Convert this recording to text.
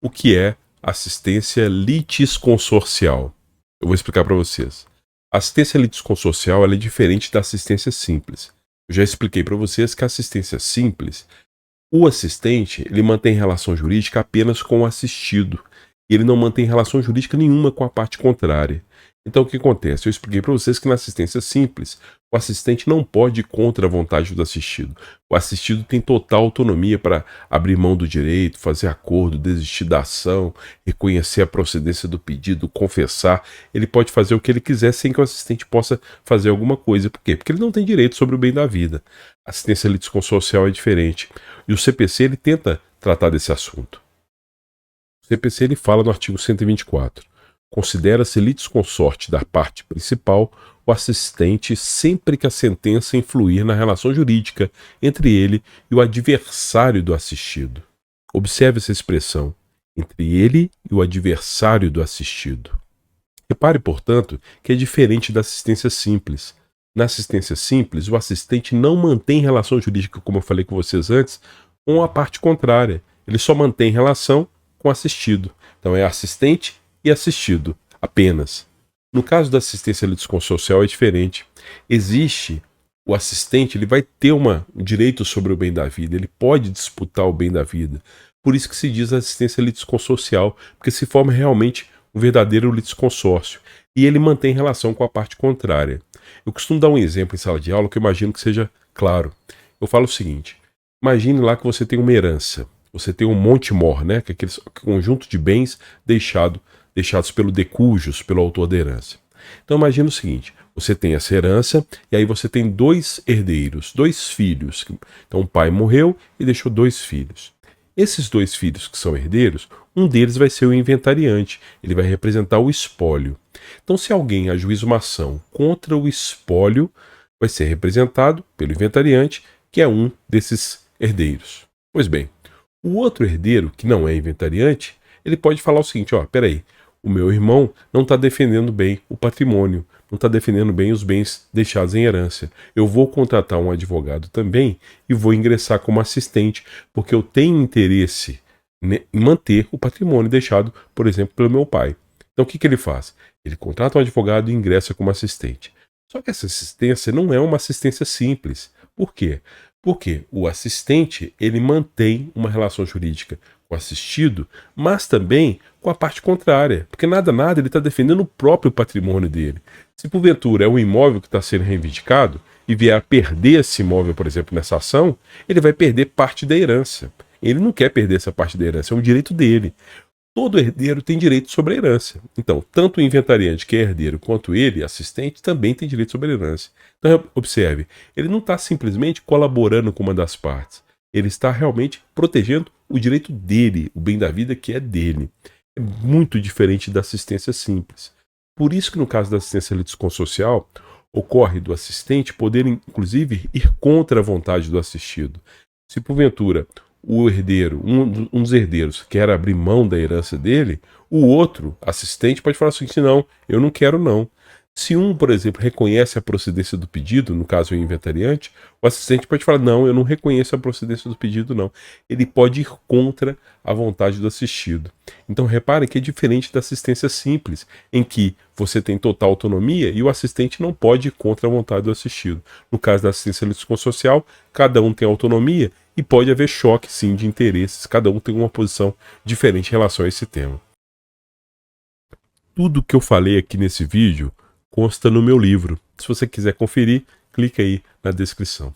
o que é assistência litisconsorcial. Eu vou explicar para vocês. A assistência litisconsorcial ela é diferente da assistência simples. Eu já expliquei para vocês que a assistência simples, o assistente ele mantém relação jurídica apenas com o assistido. Ele não mantém relação jurídica nenhuma com a parte contrária. Então o que acontece? Eu expliquei para vocês que na assistência simples, o assistente não pode ir contra a vontade do assistido. O assistido tem total autonomia para abrir mão do direito, fazer acordo, desistir da ação, reconhecer a procedência do pedido, confessar. Ele pode fazer o que ele quiser sem que o assistente possa fazer alguma coisa. Por quê? Porque ele não tem direito sobre o bem da vida. A assistência litisconsorcial é diferente. E o CPC ele tenta tratar desse assunto. O CPC ele fala no artigo 124. Considera-se litisconsorte da parte principal o assistente sempre que a sentença influir na relação jurídica entre ele e o adversário do assistido. Observe essa expressão, entre ele e o adversário do assistido. Repare, portanto, que é diferente da assistência simples. Na assistência simples, o assistente não mantém relação jurídica, como eu falei com vocês antes, com a parte contrária. Ele só mantém relação com o assistido. Então é assistente e assistido, apenas. No caso da assistência litisconsorcial é diferente. Existe o assistente, ele vai ter um direito sobre o bem da vida, ele pode disputar o bem da vida. Por isso que se diz assistência litisconsorcial, porque se forma realmente um verdadeiro litisconsórcio. E ele mantém relação com a parte contrária. Eu costumo dar um exemplo em sala de aula que eu imagino que seja claro. Eu falo o seguinte, imagine lá que você tem uma herança. Você tem um monte mor, né? Que é aquele conjunto de bens deixados pelo decujus, pelo autor da herança. Então imagina o seguinte, você tem essa herança e aí você tem dois herdeiros, dois filhos. Então o pai morreu e deixou dois filhos. Esses dois filhos que são herdeiros, um deles vai ser o inventariante, ele vai representar o espólio. Então se alguém ajuiza uma ação contra o espólio, vai ser representado pelo inventariante, que é um desses herdeiros. Pois bem, o outro herdeiro, que não é inventariante, ele pode falar o seguinte, peraí, o meu irmão não está defendendo bem o patrimônio, não está defendendo bem os bens deixados em herança. Eu vou contratar um advogado também e vou ingressar como assistente, porque eu tenho interesse em manter o patrimônio deixado, por exemplo, pelo meu pai. Então o que ele faz? Ele contrata um advogado e ingressa como assistente. Só que essa assistência não é uma assistência simples. Por quê? Porque o assistente ele mantém uma relação jurídica com o assistido, mas também com a parte contrária, porque nada ele está defendendo o próprio patrimônio dele. Se porventura é um imóvel que está sendo reivindicado e vier a perder esse imóvel, por exemplo, nessa ação, ele vai perder parte da herança. Ele não quer perder essa parte da herança, é um direito dele. Todo herdeiro tem direito sobre a herança. Então, tanto o inventariante, que é herdeiro, quanto ele, assistente, também tem direito sobre a herança. Então, observe, ele não está simplesmente colaborando com uma das partes. Ele está realmente protegendo o direito dele, o bem da vida que é dele. É muito diferente da assistência simples. Por isso que no caso da assistência litisconsorcial, ocorre do assistente poder, inclusive, ir contra a vontade do assistido. Se porventura o herdeiro, um dos herdeiros, quer abrir mão da herança dele, o outro assistente pode falar o seguinte, não, eu não quero não. Se um, por exemplo, reconhece a procedência do pedido, no caso o inventariante, o assistente pode falar, não, eu não reconheço a procedência do pedido não. Ele pode ir contra a vontade do assistido. Então repare que é diferente da assistência simples, em que você tem total autonomia e o assistente não pode ir contra a vontade do assistido. No caso da assistência litisconsorcial, cada um tem autonomia e pode haver choque, sim, de interesses. Cada um tem uma posição diferente em relação a esse tema. Tudo que eu falei aqui nesse vídeo consta no meu livro. Se você quiser conferir, clique aí na descrição.